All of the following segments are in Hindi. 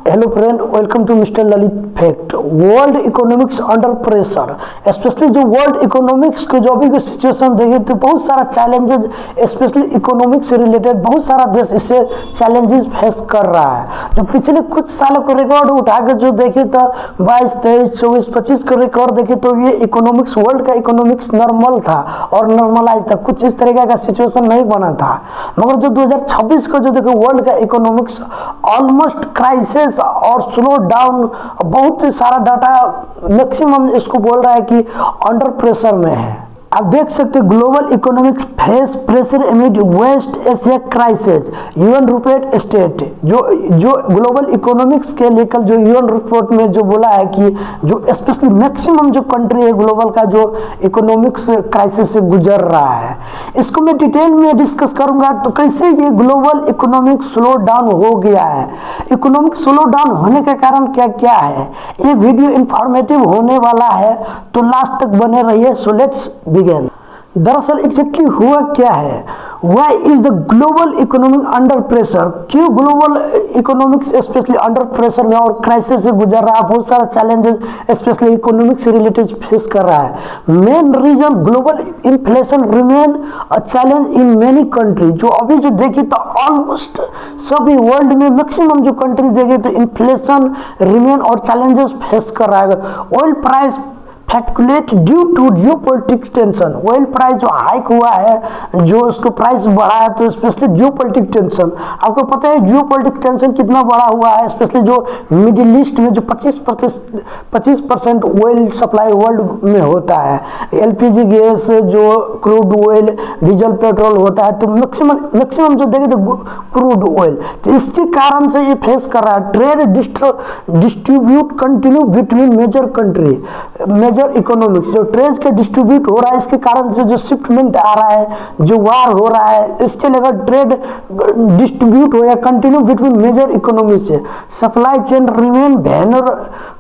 Hello friend, welcome to mister Lalit fact. World economics under pressure, specially जो वर्ल्ड इकोनॉमिक्स के जो अभी की सिचुएशन देखे तो बहुत सारा चैलेंजेस, स्पेशली इकोनॉमिक्स से रिलेटेड बहुत सारा देश इससे चैलेंजेस फेस कर रहा है। जो पिछले कुछ सालों को रिकॉर्ड उठा के जो देखे तो 22, 23, 24, 25 का रिकॉर्ड देखे तो ये इकोनॉमिक्स, वर्ल्ड का इकोनॉमिक्स नॉर्मल था और नॉर्मलाइज था, कुछ इस तरीके का सिचुएशन नहीं बना था। मगर जो 2026 को जो देखो वर्ल्ड का इकोनॉमिक्स ऑलमोस्ट क्राइसिस और स्लो डाउन, बहुत सारा डाटा मैक्सिमम इसको बोल रहा है कि अंडर प्रेशर में है। आप देख सकते global economics face pressure amid West Asia crisis, UN report state. जो ग्लोबल इकोनॉमिक्स के लेकर जो यूएन रिपोर्ट में जो बोला है कि जो स्पेशली मैक्सिमम जो कंट्री है ग्लोबल का जो इकोनॉमिक्स क्राइसिस से गुजर रहा है, इसको मैं डिटेल में डिस्कस करूंगा। तो कैसे ये ग्लोबल इकोनॉमिक स्लो डाउन हो गया है, इकोनॉमिक स्लो डाउन होने का कारण क्या क्या है, ये वीडियो इंफॉर्मेटिव होने वाला है, तो लास्ट तक बने रहिए। So let's begin. दरअसल एग्जैक्टली हुआ क्या है, why is the global economic under pressure, क्यों global economics specially under pressure में और क्राइसिस से गुजर रहा है, बहुत सारा चैलेंजेस स्पेशली इकोनॉमिक्स से रिलेटेड फेस कर रहा है। Main reason global inflation remain a challenge in many country. जो अभी जो देखिए तो ऑलमोस्ट सभी वर्ल्ड में मैक्सिमम जो कंट्री देखे तो इन्फ्लेशन रिमेन और चैलेंजेस फेस कर रहा है। Oil price fluctuate due to geopolitics tension, oil price जो हाइक हुआ है, जो उसको प्राइस बढ़ा है, तो स्पेशली जियोपॉलिटिक्स टेंशन। आपको पता है जियोपॉलिटिक्स टेंशन कितना बड़ा हुआ है, स्पेशली जो मिडिल ईस्ट में जो 25% ऑयल सप्लाई वर्ल्ड में होता है, एलपीजी गैस, जो क्रूड ऑयल, डीजल, पेट्रोल होता है, तो मैक्सिमम जो देखे तो क्रूड ऑयल, तो इसके कारण से ये फेस कर रहा है। Trade distribute continue between major country, major economics, जो ट्रेड के डिस्ट्रीब्यूट हो रहा है, इसके कारण से जो शिफ्टमेंट आ रहा है, जो वार हो रहा है, इसके लेकर ट्रेड डिस्ट्रीब्यूट हो या कंटिन्यू बिटवीन मेजर इकोनॉमी से। Supply chain remain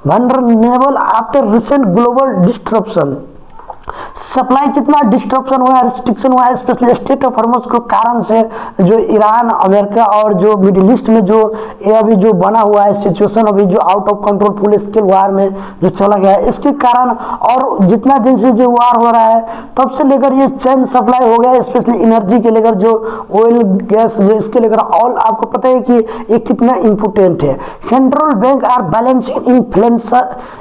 vulnerable after recent global disruption. Supply कितना डिस्ट्रप्शन हुआ है, रिस्ट्रिक्शन हुआ है, स्पेशली स्टेट ऑफ हॉर्मुज के कारण से, जो ईरान, अमेरिका और जो मिडिल ईस्ट में जो ये अभी जो बना हुआ है सिचुएशन, अभी जो out of control full scale war में जो चला गया है, इसके कारण और जितना दिन से जो वार हो रहा है तब से लेकर ये चेन सप्लाई हो गया है, स्पेशली एनर्जी के लेकर, जो ऑयल गैस, जो इसके लेकर ऑल। आपको पता है कि ये कितना इंपोर्टेंट है। Central bank are balancing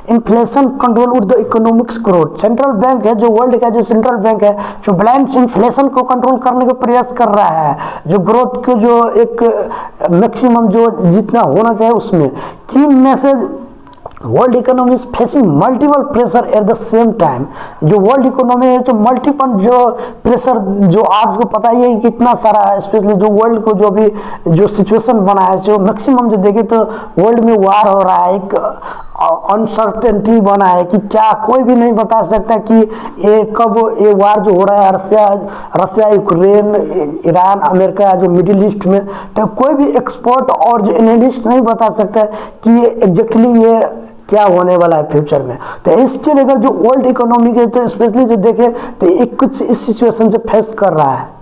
inflation control with the economics growth. Central bank है जो वर्ल्ड का जो सेंट्रल बैंक है, जो बैलेंस इन्फ्लेशन को कंट्रोल करने का प्रयास कर रहा है, जो ग्रोथ को जो एक मैक्सिमम जो जितना होना चाहिए उसमें। की message world economy is facing multiple pressure at the same time. जो वर्ल्ड इकोनॉमी है जो मल्टीपल जो प्रेशर, जो आपको पता ही है कितना सारा है, स्पेशली जो वर्ल्ड को जो भी जो सिचुएशन बना है, जो मैक्सिमम जो देखे तो वर्ल्ड में वार हो रहा है, एक अनसर्टेनिटी बना है कि क्या कोई भी नहीं बता सकता कि ये कब ये वार जो हो रहा है, रसिया यूक्रेन, ईरान, अमेरिका, जो मिडिल ईस्ट में, तो कोई भी एक्सपर्ट और जो एनालिस्ट नहीं बता सकता कि ये एग्जैक्टली ये क्या होने वाला है फ्यूचर में। तो इसके लेकर जो वर्ल्ड इकोनॉमी के तो स्पेशली जो देखे तो एक कुछ इस सिचुएशन से फेस कर रहा है।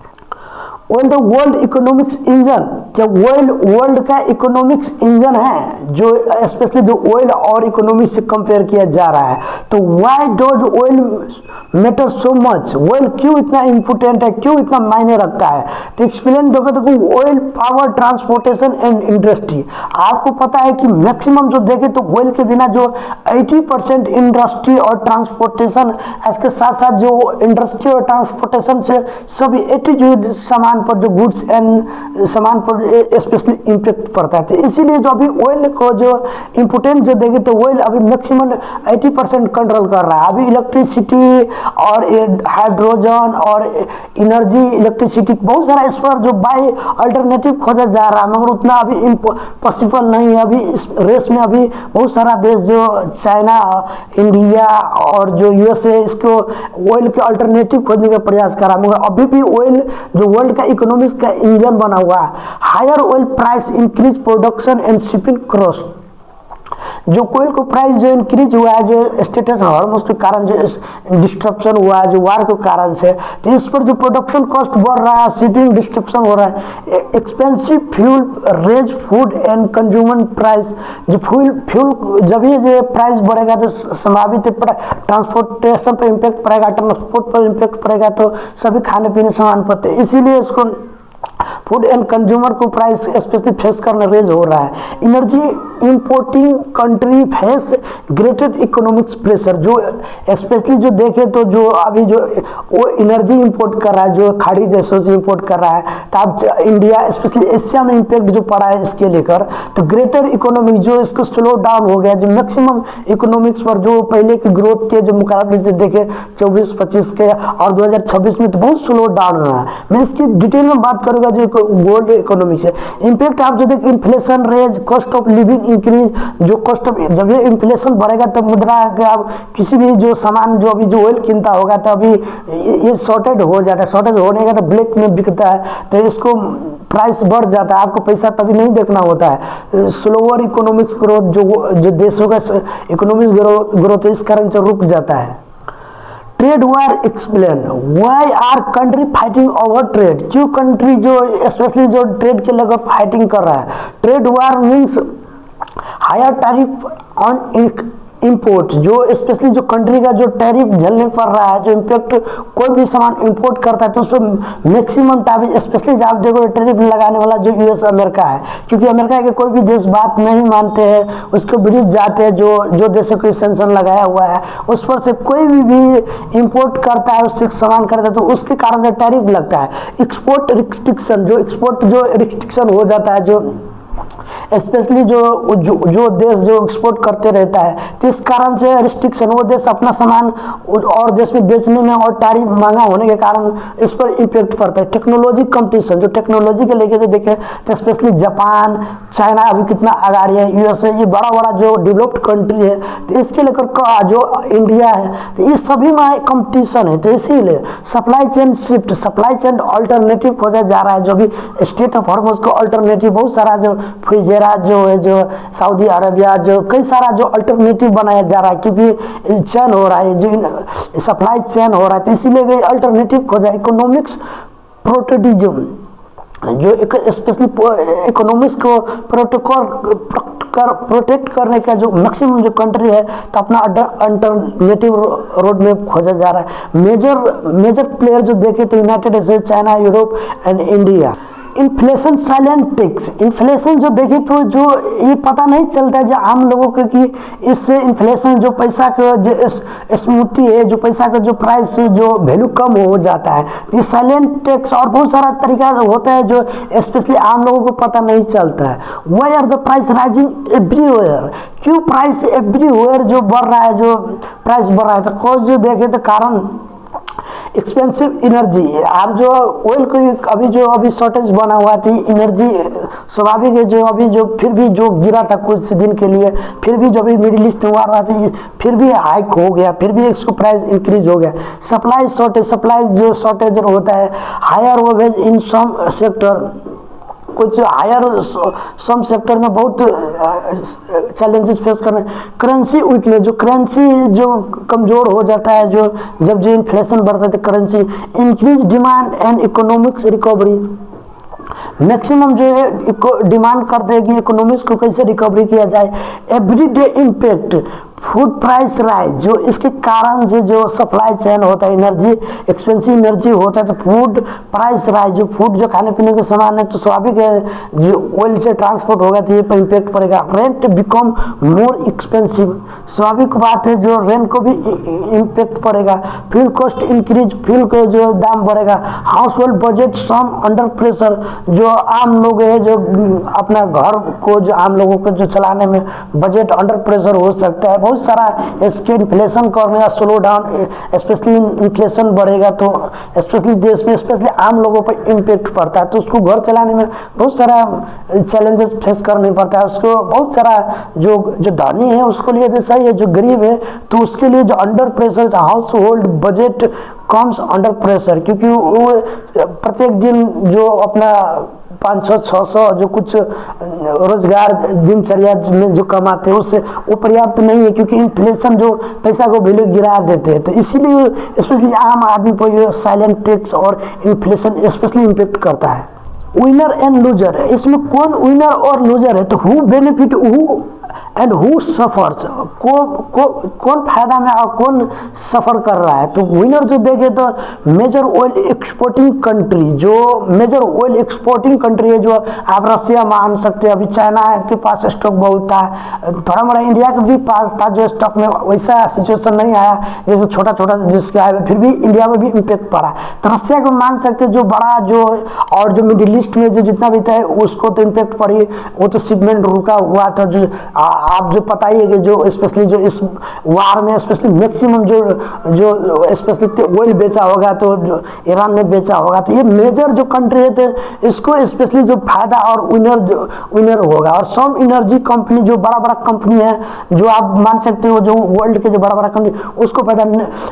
Oil the world economics engine, क्या वर्ल्ड का इकोनॉमिक्स इंजन है, जो स्पेशली जो ऑयल और इकोनॉमी से कंपेयर किया जा रहा है। तो why does oil matter so much, oil क्यों इतना इंपोर्टेंट है, क्यों इतना मायने रखता है। तो एक्सप्लेन दोगे तो oil power transportation and industry. आपको पता है कि मैक्सिमम जो देखे तो ऑयल के बिना जो 80% इंडस्ट्री और ट्रांसपोर्टेशन, इसके साथ साथ जो इंडस्ट्री और ट्रांसपोर्टेशन से सभी 80 जो सामान पर, जो गुड्स एंड सामान पर स्पेशली इम्पैक्ट पड़ता है। तो इसीलिए जो अभी ऑयल को जो इम्पोर्टेंट जो देखे तो ऑयल अभी मैक्सिमम 80% कंट्रोल कर रहा है। अभी इलेक्ट्रिसिटी और हाइड्रोजन और एनर्जी, इलेक्ट्रिसिटी बहुत सारा इस पर जो बाय अल्टरनेटिव खोजा जा रहा है, मगर उतना अभी पॉसिबल नहीं है। अभी इस रेस में अभी बहुत सारा देश, जो चाइना, इंडिया और जो यूएसए, इसको ऑयल के अल्टरनेटिव खोजने का प्रयास कर रहा है, मगर अभी भी ऑयल जो वर्ल्ड का इकोनॉमिक्स का इंजन बना हुआ है। Higher oil price increase production and shipping cost. जो कोयल को प्राइस जो इंक्रीज हुआ है, जो स्टेटस हार्मोन्स के कारण जो डिस्ट्रप्शन हुआ है, जो वार के कारण से, तो इस पर जो प्रोडक्शन कॉस्ट बढ़ रहा है, शिपिंग डिस्ट्रप्शन हो रहा है, expensive fuel raise food and consumer price, जो फ्यूल जब ये प्राइस बढ़ेगा तो संभावित ट्रांसपोर्टेशन पर इम्पैक्ट पड़ेगा, ट्रांसपोर्ट पर इम्पैक्ट पड़ेगा, तो सभी खाने पीने सामान पर, इसीलिए इसको फूड एंड कंज्यूमर को प्राइस स्पेशली फेस करना रेज हो रहा है। Energy importing country face greater economics pressure, जो स्पेशली जो देखे तो जो अभी जो वो एनर्जी इंपोर्ट कर रहा है, जो खाड़ी देशों से इंपोर्ट कर रहा है, तो अब इंडिया स्पेशली एशिया में इम्पैक्ट जो पड़ा है इसके लेकर, तो ग्रेटर इकोनॉमिक जो इसको स्लो डाउन हो गया, जो मैक्सिमम इकोनॉमिक्स पर जो पहले की ग्रोथ के जो मुकाबले से देखे 24-25 के और 2026 में तो बहुत स्लो डाउन हुआ है। मैं इसकी डिटेल में बात करूंगा जो वर्ल्ड इकोनॉमिक्स है। इम्पैक्ट आप जो देखिए inflation raise, cost of living increase, जो कॉस्ट ऑफ, जब ये इन्फ्लेशन बढ़ेगा तो मुद्रा के आप किसी भी जो सामान जो अभी जो ऑयल कीमता होगा तो अभी ये शॉर्टेज हो जाता है, शॉर्टेज होने का तो ब्लैक में बिकता है, तो इसको प्राइस बढ़ जाता है, आपको पैसा तभी नहीं देखना होता है। स्लोअर इकोनॉमिक्स ग्रोथ, जो देशों का इकोनॉमिक्स ग्रोथ इस कारण से रुक जाता है। Trade war explain, why are country fighting over trade, क्यों कंट्री जो स्पेशली जो ट्रेड के लेकर फाइटिंग कर रहा है। Trade war means higher tariff on import, जो स्पेशली जो कंट्री का जो टैरिफ झेलने पड़ रहा है, जो इम्पैक्ट कोई भी सामान इंपोर्ट करता है तो उसको मैक्सिमम ताबीज, स्पेशली आप देखो टैरिफ लगाने वाला जो यूएस अमेरिका है, क्योंकि अमेरिका के कोई भी देश बात नहीं मानते हैं, उसके विरुद्ध जाते हैं, जो देशों को सेंक्शन लगाया हुआ है उस पर से कोई भी इंपोर्ट करता है, उससे सामान करता है तो उसके कारण से टैरिफ लगता है। एक्सपोर्ट रिस्ट्रिक्शन, जो एक्सपोर्ट जो रिस्ट्रिक्शन हो जाता है, जो स्पेशली जो देश जो एक्सपोर्ट करते रहता है, तो इस कारण से रिस्ट्रिक्शन, वो देश अपना सामान और देश में बेचने में और टैरिफ महंगा होने के कारण इस पर इम्पैक्ट पड़ता है। टेक्नोलॉजी कंपटीशन, जो टेक्नोलॉजी के लेके देखें तो स्पेशली जापान, चाइना अभी कितना आगाड़ी है, यूएसए, ये बड़ा बड़ा जो डेवलप्ड कंट्री है, तो इसके लेकर जो इंडिया है, तो इस सभी में कंपटीशन है, तो इसीलिए supply chain shift, supply chain alternative हो जा रहा है, जो भी स्टेट ऑफ हॉर्मोन्स को अल्टरनेटिव बहुत सारा जो फुजेरा जो है, जो सऊदी अरबिया, जो कई सारा जो अल्टरनेटिव बनाया जा रहा है, क्योंकि चेन हो रहा है, जो सप्लाई चेन हो रहा है, तो इसीलिए अल्टरनेटिव खोजा। इकोनॉमिक्स प्रोटेक्टिज्म, जो स्पेशली इकोनॉमिक्स को प्रोटेक्ट करने का जो मैक्सिमम जो कंट्री है, तो अपना अल्टरनेटिव रोड में खोजा जा रहा है। मेजर प्लेयर जो देखे तो United states, China, Europe and India. Inflation silent tax, inflation जो देखे तो जो ये पता नहीं चलता है जो आम लोगों को कि इससे इन्फ्लेशन जो पैसा का जो स्मूथी है, जो पैसा का जो प्राइस जो वैल्यू कम हो जाता है, ये साइलेंट टैक्स और बहुत सारा तरीका होता है जो स्पेशली आम लोगों को पता नहीं चलता है। Why are the price rising everywhere, क्यों प्राइस एवरीवेयर जो बढ़ रहा है, जो प्राइस बढ़ रहा है, तो कॉज जो देखे तो कारण एक्सपेंसिव एनर्जी, आप जो ऑयल को अभी शॉर्टेज बना हुआ थी, एनर्जी स्वाभाविक है, जो अभी जो फिर भी जो गिरा था कुछ दिन के लिए, फिर भी जो अभी मिडिल ईस्ट में हुआ रहा था फिर भी हाइक हो गया, फिर भी इसको प्राइस इंक्रीज हो गया। सप्लाई जो शॉर्टेज होता है, higher wage in some sector, कुछ हायर सम सेक्टर में बहुत चैलेंजेस फेस कर रहे हैं। करेंसी वीकनेस, जो करेंसी जो कमजोर हो जाता है, जब जो इन्फ्लेशन बढ़ता है, currency increase demand and economics recovery, maximum जो है डिमांड कर देगी इकोनॉमिक्स को कैसे रिकवरी किया जाए। Everyday impact food price rise, जो इसके कारण से जो सप्लाई चेन होता है, एनर्जी एक्सपेंसिव एनर्जी होता है, तो फूड प्राइस राइज, जो फूड जो खाने पीने के सामान है, तो स्वाभाविक है जो ऑयल से ट्रांसपोर्ट होगा तो ये पर इम्पैक्ट पड़ेगा। रेंट बिकम मोर एक्सपेंसिव, स्वाभाविक बात है जो रेंट को भी इम्पैक्ट पड़ेगा। फ्यूल कॉस्ट इंक्रीज, फ्यूल का जो दाम बढ़ेगा। House hold budget sum under pressure, जो आम लोग है जो अपना घर को जो आम लोगों को जो चलाने में बजट अंडर प्रेशर हो सकता है। बहुत सारा इसके इन्फ्लेशन करने का स्लो डाउन, स्पेशली इन्फ्लेशन बढ़ेगा तो स्पेशली देश में स्पेशली आम लोगों पर इम्पैक्ट पड़ता है, तो उसको घर चलाने में बहुत सारा चैलेंजेस फेस करने पड़ता है। उसको बहुत सारा जो धनी है उसको लिए तो सही है, जो गरीब है तो उसके लिए जो under pressure house hold budget comes under pressure, क्योंकि वो प्रत्येक दिन जो अपना 500-600 जो कुछ रोजगार दिनचर्या में जो कमाते हैं उससे वो पर्याप्त नहीं है, क्योंकि इन्फ्लेशन जो पैसा को वैल्यू गिरा देते हैं। तो इसीलिए स्पेशली आम आदमी पर ये साइलेंट टैक्स और इन्फ्लेशन स्पेशली इम्पेक्ट करता है। विनर एंड लूजर, इसमें कौन विनर और लूजर है? तो who benefit who and who suffers, कौन फायदा में और कौन सफर कर रहा है? तो विनर जो देखे तो मेजर ऑयल एक्सपोर्टिंग कंट्री, जो मेजर ऑयल एक्सपोर्टिंग कंट्री है, जो आप रसिया मान सकते हैं, अभी चाइना के पास स्टॉक बहुत था, थोड़ा मोड़ा इंडिया के भी पास था जो स्टॉक में वैसा सिचुएशन नहीं आया जैसे छोटा छोटा जिसका आया, फिर भी इंडिया में भी इम्पेक्ट पड़ा। तो रसिया को मान सकते जो बड़ा जो और जो मिडिल ईस्ट में जो जितना भी था उसको तो इम्पेक्ट पड़ी, वो तो शिपमेंट रुका हुआ था। जो आप जो पता ही है कि जो स्पेशली जो इस वार में स्पेशली मैक्सिमम जो स्पेशली ऑयल बेचा होगा तो जो ईरान ने बेचा होगा। तो ये मेजर जो कंट्री है तो इसको स्पेशली जो फायदा और विनर होगा। और सम एनर्जी कंपनी जो बड़ा बड़ा कंपनी है जो आप मान सकते हो, जो वर्ल्ड के जो बड़ा बड़ा कंपनी उसको फायदा।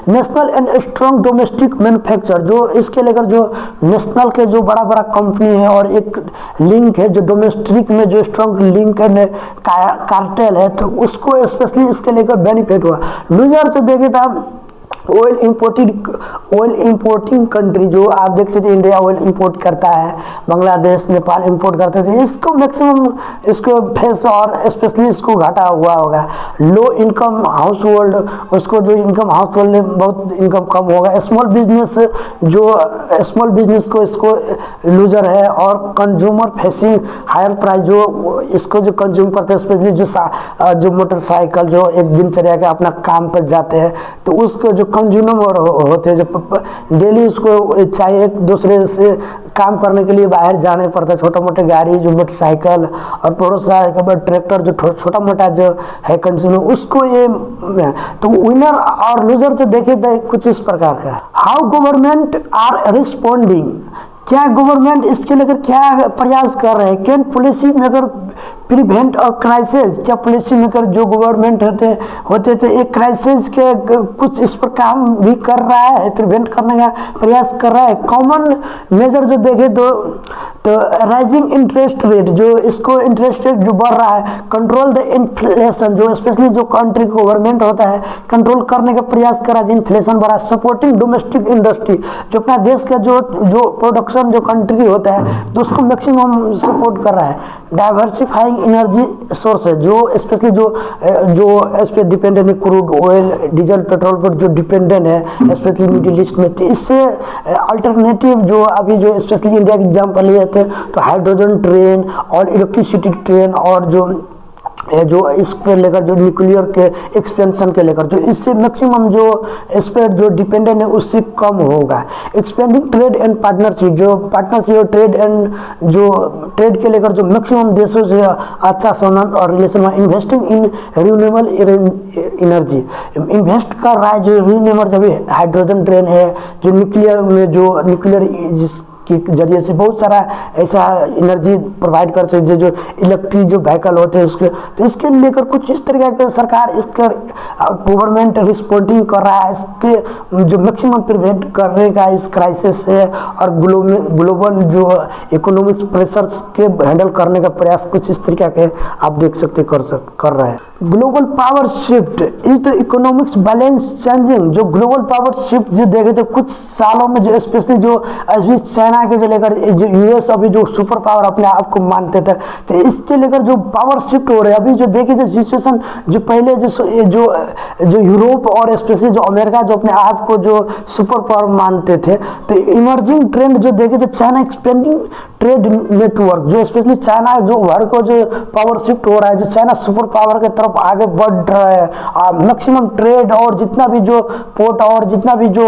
National and strong domestic manufacture, जो इसके लेकर जो नेशनल के जो बड़ा बड़ा कंपनी है और एक लिंक है जो डोमेस्टिक में जो स्ट्रॉन्ग लिंक है कार्टेल है, तो उसको स्पेशली इसके लेकर बेनिफिट हुआ। लूजर तो देखे था ऑयल इंपोर्टिंग कंट्री, जो आप देख सकते हैं इंडिया ऑयल इंपोर्ट करता है, बांग्लादेश नेपाल इंपोर्ट करते थे, इसको मैक्सिमम इसको फेस और स्पेशली इसको घाटा हुआ होगा। लो इनकम हाउस होल्ड, उसको जो इनकम हाउस होल्ड में बहुत इनकम कम होगा। स्मॉल बिजनेस को इसको लूजर है। और कंज्यूमर फेसिंग हायर प्राइस, जो इसको जो कंज्यूम करते हैं स्पेशली जो मोटरसाइकिल जो एक दिनचर्या के अपना काम पर जाते हैं, तो उसको जो कंज्यूमर होते हैं जो डेली उसको चाहिए एक दूसरे से काम करने के लिए बाहर जाने पड़ता है, छोटा मोटे गाड़ी जो मोटरसाइकिल और मोटरसाइकिल ट्रैक्टर जो छोटा मोटा जो है कंज्यूमर उसको ये। तो विनर और लूजर तो देखे थे कुछ इस प्रकार का। हाउ गवर्नमेंट आर रिस्पॉन्डिंग, क्या गवर्नमेंट इसके लेकर क्या प्रयास कर रहे हैं? Can policy maker prevent a crisis, क्या पॉलिसी मेकर जो गवर्नमेंट होते थे एक क्राइसिस के कुछ इस पर काम भी कर रहा है, प्रिवेंट करने का प्रयास कर रहा है? कॉमन मेजर जो देखे तो राइजिंग इंटरेस्ट रेट, जो इसको इंटरेस्ट रेट जो बढ़ रहा है, कंट्रोल द इन्फ्लेशन, जो स्पेशली जो कंट्री गवर्नमेंट होता है कंट्रोल करने का प्रयास कर रहा है, इन्फ्लेशन बढ़ा। सपोर्टिंग डोमेस्टिक इंडस्ट्री, जो अपना देश का जो प्रोडक्शन जो कंट्री होता है तो उसको मैक्सिमम सपोर्ट कर रहा है। डाइवर्सिफाइंग एनर्जी सोर्स है, जो स्पेशली जो इस पर डिपेंडेंट है, क्रूड ऑयल डीजल पेट्रोल पर जो डिपेंडेंट है स्पेशली मिडिल ईस्ट में। तो इससे अल्टरनेटिव जो अभी जो स्पेशली इंडिया के एग्जाम्पल लिए थे तो हाइड्रोजन ट्रेन और इलेक्ट्रिसिटी ट्रेन और जो इस पर लेकर जो न्यूक्लियर के एक्सपेंशन के लेकर जो इससे मैक्सिमम जो इस पर जो डिपेंडेंट है उससे कम होगा। एक्सपेंडिंग ट्रेड एंड पार्टनरशिप, जो पार्टनरशिप और ट्रेड के लेकर जो मैक्सिमम देशों से अच्छा संबंध और relation. Investing in renewable energy, invest कर रहा है जो रिन्यूएबल, जब हाइड्रोजन ट्रेन है जो न्यूक्लियर में जो न्यूक्लियर के जरिए से बहुत सारा ऐसा एनर्जी प्रोवाइड कर सकते जो इलेक्ट्रिक जो व्हीकल होते हैं उसके। तो इसके लेकर कुछ इस तरह का सरकार इसका गवर्नमेंट रिस्पॉन्डिंग कर रहा है, इसके जो मैक्सिमम प्रिवेंट करने का इस क्राइसिस से और ग्लोबल जो इकोनॉमिक प्रेशर के हैंडल करने का प्रयास कुछ इस तरीके के आप देख सकते कर रहा है। Global power shift is the economics balance changing, जो ग्लोबल पावर शिफ्ट जो देखे तो कुछ सालों में जो स्पेशली जो अभी चाइना के जो लेकर जो यूएस अभी जो सुपर पावर अपने आप को मानते थे, तो इसके लेकर जो पावर शिफ्ट हो रहे हैं अभी जो देखे जो सिचुएशन जो पहले जो यूरोप और स्पेशली जो अमेरिका जो अपने आप को जो सुपर पावर मानते थे, तो इमर्जिंग ट्रेंड जो देखे तो चाइना एक्सपेंडिंग ट्रेड नेटवर्क, जो स्पेशली चाइना जो वर्ल्ड को जो पावर शिफ्ट हो रहा है, जो चाइना सुपर पावर के तरफ आगे बढ़ रहा है। मैक्सिमम ट्रेड और जितना भी जो पोर्ट और जितना भी जो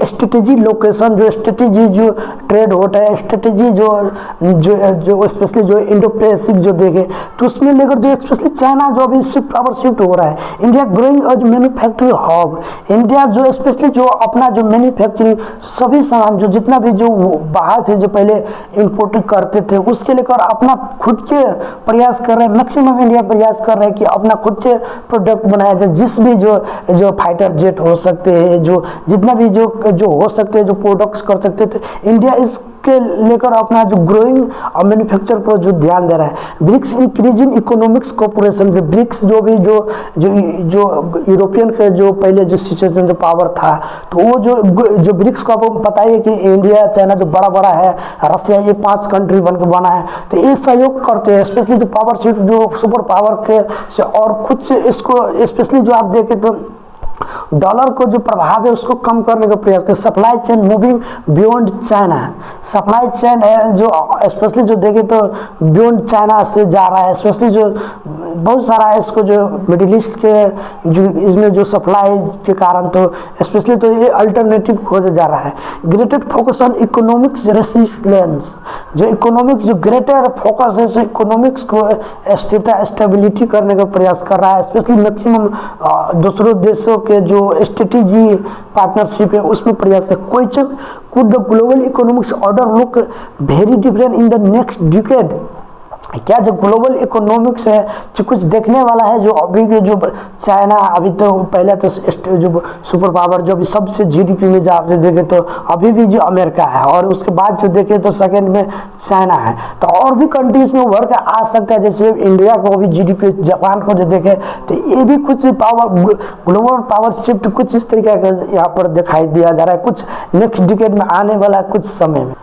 स्ट्रेटेजी लोकेशन जो स्ट्रेटेजी जो ट्रेड होता है, स्ट्रेटेजी जो स्पेशली जो इंडो पैसिफिक जो देखे तो उसमें लेकर जो स्पेशली चाइना जो अभी पावर शिफ्ट हो रहा है। India growing as manufacturing hub, India जो स्पेशली जो अपना जो मैन्युफैक्चरिंग सभी सामान जो जितना भी जो बाहर से जो पहले इंपोर्ट करते थे उसके लेकर अपना खुद के प्रयास कर रहे हैं। मैक्सिमम इंडिया प्रयास कर रहे हैं कि अपना खुद के प्रोडक्ट बनाया जाए, जिस भी जो फाइटर जेट हो सकते हैं, जो जो जितना भी जो जो हो सकते हैं, जो प्रोडक्ट्स कर सकते थे, इंडिया इसके लेकर अपना जो ग्रोइंग और मैन्युफैक्चर पर जो ध्यान दे रहा है। BRICS increasing economics cooperation, BRICS जो भी जो जो जो यूरोपियन के जो पहले जो सिचुएशन जो पावर था, तो वो जो ब्रिक्स को आपको पता ही है कि इंडिया चाइना जो बड़ा बड़ा है, रसिया, ये 5 कंट्री बन के बना है, तो ये सहयोग करते हैं, स्पेशली जो पावर शिफ्ट जो सुपर पावर के से, और कुछ इसको स्पेशली जो आप देखें तो डॉलर को जो प्रभाव है उसको कम करने का प्रयास कर। Supply chain moving beyond China, supply chain है जो स्पेशली जो देखें तो बियॉन्ड चाइना से जा रहा है, स्पेशली जो बहुत सारा है इसको जो मिडिल ईस्ट के जो इसमें जो सप्लाई के कारण, तो स्पेशली तो ये अल्टरनेटिव खोजा जा रहा है। Greater focus on economics resilience, जो इकोनॉमिक्स जो ग्रेटर फोकस है, सो इकोनॉमिक्स को स्थिरता स्टेबिलिटी करने का प्रयास कर रहा है, स्पेशली मैक्सिमम दूसरों देशों के जो स्ट्रेटेजी पार्टनरशिप है उसमें प्रयास है। Question, could the global economics order look very different in the next decade, क्या जो ग्लोबल इकोनॉमिक्स है जो कुछ देखने वाला है, जो अभी के जो चाइना, अभी तो पहले तो जो सुपर पावर जो भी सबसे जीडीपी में जो आप देखें तो अभी भी जो अमेरिका है, और उसके बाद जो देखें तो सेकंड में चाइना है, तो और भी कंट्रीज में उभर के आ सकता है, जैसे इंडिया को भी जीडीपी, जापान को जो देखें तो ये भी कुछ पावर ग्लोबल पावर शिफ्ट कुछ इस तरीके का यहाँ पर दिखाई दिया जा रहा है, कुछ नेक्स्ट डिकेड में आने वाला कुछ समय में।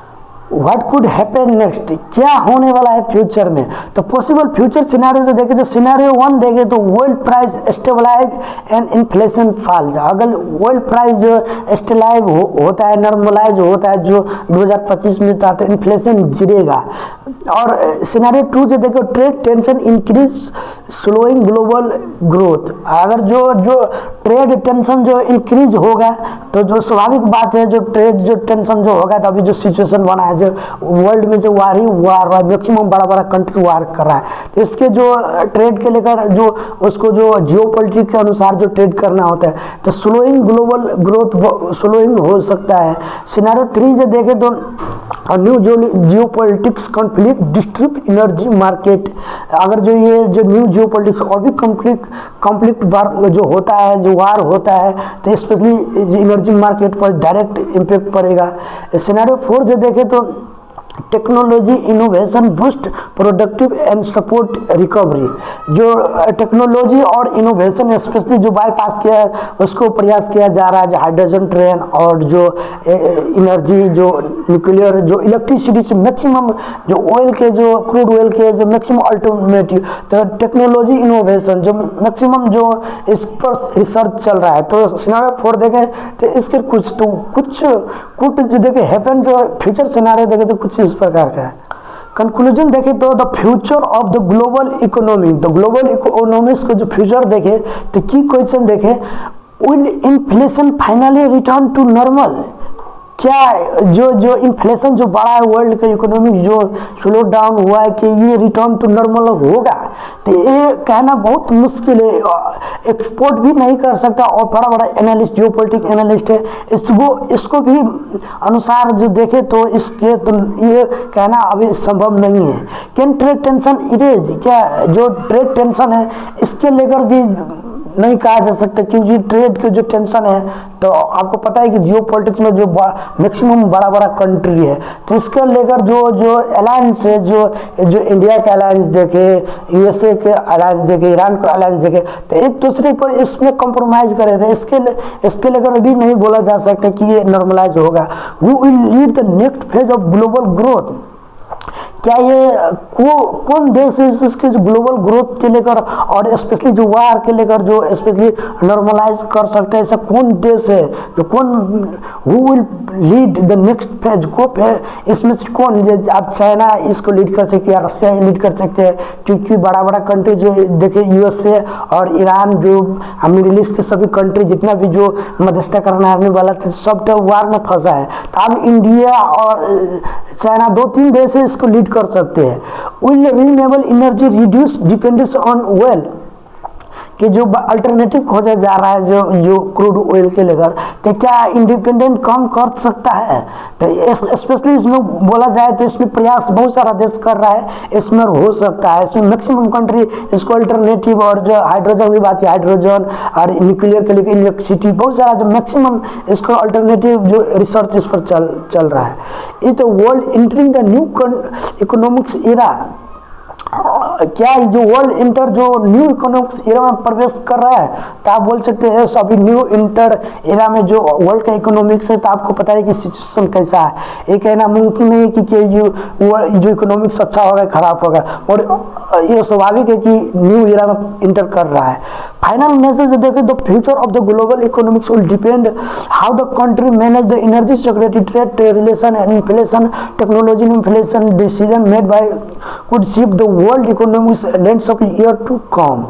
व्हाट कुड हैपन नेक्स्ट, क्या होने वाला है फ्यूचर में, तो पॉसिबल फ्यूचर सिनेरियो जो देखें तो सिनेरियो 1 देखें तो world price stabilize and inflation fall, अगर वर्ल्ड प्राइस जो स्टेबलाइज होता है, नॉर्मलाइज होता है जो 2025 में, तो इन्फ्लेशन गिरेगा। और सिनेरियो 2 जो देखो trade tension increase slowing global growth, अगर जो ट्रेड टेंशन जो इंक्रीज होगा तो जो स्वाभाविक बात है, जो ट्रेड जो टेंशन जो होगा, तो अभी जो सिचुएशन बना है, जो वर्ल्ड में जो वार रहा है, मैक्सिमम बड़ा बड़ा कंट्री वार कर रहा है, तो इसके जो ट्रेड के लेकर जो उसको जो जियोपॉलिटिक्स के अनुसार जो ट्रेड करना होता है, तो स्लोइंग ग्लोबल ग्रोथ स्लोइंग हो सकता है। सिनेरियो 3 जो देखे तो new geopolitics conflict distribute energy market, अगर जो ये जो न्यू जियोपॉलिटिक्स और भी कॉन्फ्लिक्ट जो होता है, जो वार होता है, तो स्पेशली एनर्जी मार्केट पर डायरेक्ट इम्पैक्ट पड़ेगा। सिनेरियो 4 जो देखें तो technology innovation boost productive and support recovery, जो टेक्नोलॉजी और इनोवेशन स्पेशली जो बाईपास किया है उसको प्रयास किया जा रहा है, जो हाइड्रोजन ट्रेन और जो एनर्जी जो न्यूक्लियर जो इलेक्ट्रिसिटी से मैक्सिमम जो ऑयल के जो क्रूड ऑयल के जो मैक्सिमम अल्टरनेटिव, तो टेक्नोलॉजी इनोवेशन जो मैक्सिमम जो इस पर रिसर्च चल रहा है। तो सिनेरियो 4 देखें तो इसके कुछ जो देखें हैपन, जो फ्यूचर सिनेरियो देखें तो कुछ इस प्रकार का है। कंक्लूजन देखें तो the future of the global economy, the global economics को जो फ्यूचर देखें तो की क्वेश्चन देखें, will inflation finally return to normal, क्या जो इन्फ्लेशन जो बढ़ा है वर्ल्ड का इकोनॉमिक जो स्लो डाउन हुआ है, कि ये रिटर्न टू नॉर्मल होगा, तो ये कहना बहुत मुश्किल है, एक्सपोर्ट भी नहीं कर सकता, और बड़ा बड़ा एनालिस्ट जियोपॉलिटिक्स एनालिस्ट है, इसको भी अनुसार जो देखे तो इसके तो ये कहना अभी संभव नहीं है। कैन ट्रेड टेंशन इरेज, क्या जो ट्रेड टेंशन है इसके लेकर भी नहीं कहा जा सकता, क्योंकि ट्रेड के जो टेंशन है, तो आपको पता है कि जियोपॉलिटिक्स में जो मैक्सिमम बड़ा बड़ा कंट्री है, तो इसके लेकर जो अलायंस है, जो इंडिया का अलायंस देखे, यूएसए के अलायंस देखे, ईरान का अलायंस देखे, तो एक दूसरे पर इसमें कॉम्प्रोमाइज करे थे, इसके लेकर भी नहीं बोला जा सकता कि ये नॉर्मलाइज होगा। Who will lead the next phase of global growth, क्या ये कौन देश है इसके जो ग्लोबल ग्रोथ के लेकर और स्पेशली जो वार के लेकर जो स्पेशली नॉर्मलाइज कर सकते हैं, ऐसा कौन देश है जो who will lead the next phase को, इसमें से कौन, आप चाइना इसको लीड कर सकते हैं, रशिया लीड कर सकते हैं, क्योंकि बड़ा बड़ा कंट्री जो देखे यूएसए और ईरान जो मिडिल ईस्ट के सभी कंट्री जितना भी जो मध्यस्थता करने वाला था सब तो वार में फंसा है, तो अब इंडिया और चाइना 2-3 देश इसको लीड कर सकते हैं। Will renewable energy reduce dependence on oil, कि जो अल्टरनेटिव खोजा जा रहा है जो जो क्रूड ऑयल के लेकर, तो क्या इंडिपेंडेंट कम कर सकता है? तो स्पेशली इसमें बोला जाए तो इसमें प्रयास बहुत सारा देश कर रहा है, इसमें हो सकता है, इसमें मैक्सिमम कंट्री इसको अल्टरनेटिव, और जो हाइड्रोजन की बात है हाइड्रोजन और न्यूक्लियर के लिए इलेक्ट्रिसिटी, बहुत सारा जो मैक्सिमम इसको अल्टरनेटिव जो रिसर्च इस पर चल रहा है। ये तो world entering the new economics era, क्या जो वर्ल्ड इंटर जो न्यू इकोनॉमिक्स एरा में प्रवेश कर रहा है, तो आप बोल सकते हैं अभी न्यू इंटर एरा में जो वर्ल्ड का इकोनॉमिक्स है, तो आपको पता है कि सिचुएशन कैसा है। ये कहना मुमकिन नहीं कि जो इकोनॉमिक्स अच्छा होगा खराब होगा, और ये स्वाभाविक है कि न्यू एरा में इंटर कर रहा है। फाइनल मैसेज देखें, the future of the global economics will depend how the country manage the energy security, trade relation and inflation, technology inflation decision made by could shift the world economics landscape year to come.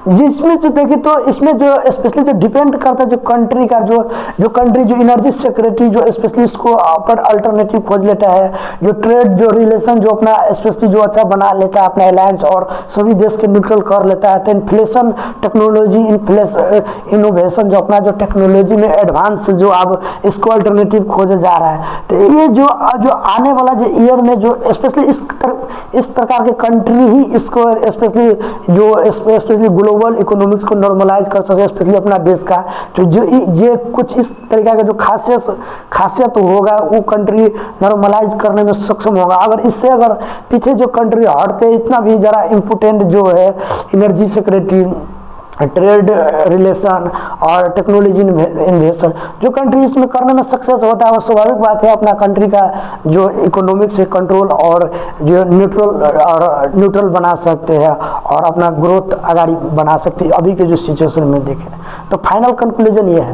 जिसमें से देखें तो इसमें जो स्पेशली जो डिपेंड करता है जो कंट्री का जो कंट्री जो एनर्जी सिक्योरिटी जो स्पेशली इसको पर अल्टरनेटिव खोज लेता है, जो ट्रेड जो रिलेशन जो अपना स्पेशली जो अच्छा बना लेता है अपना अलायंस और सभी देश के न्यूट्रल कर लेता है, तो इन्फ्लेशन टेक्नोलॉजी इनोवेशन जो अपना जो टेक्नोलॉजी में एडवांस जो अब इसको अल्टरनेटिव खोजा जा रहा है। तो ये जो आने वाला जो ईयर में जो स्पेशली इस प्रकार के कंट्री ही इसको स्पेशली ग्लोबल इकोनॉमिक्स को नॉर्मलाइज कर सके, स्पेशली अपना देश का जो ये कुछ इस तरीका का जो खासियत होगा वो कंट्री नॉर्मलाइज करने में सक्षम होगा। अगर पीछे जो कंट्री हटते इतना भी जरा इम्पोर्टेंट जो है एनर्जी सिक्योरिटी, ट्रेड रिलेशन और टेक्नोलॉजी इन्वेस्टमेंट जो कंट्री इसमें करने में सक्सेस होता है, और स्वाभाविक बात है अपना कंट्री का जो इकोनॉमिक से कंट्रोल और जो न्यूट्रल बना सकते हैं और अपना ग्रोथ आगाड़ी बना सकते हैं अभी के जो सिचुएशन में देखें। तो फाइनल कंक्लूजन ये है।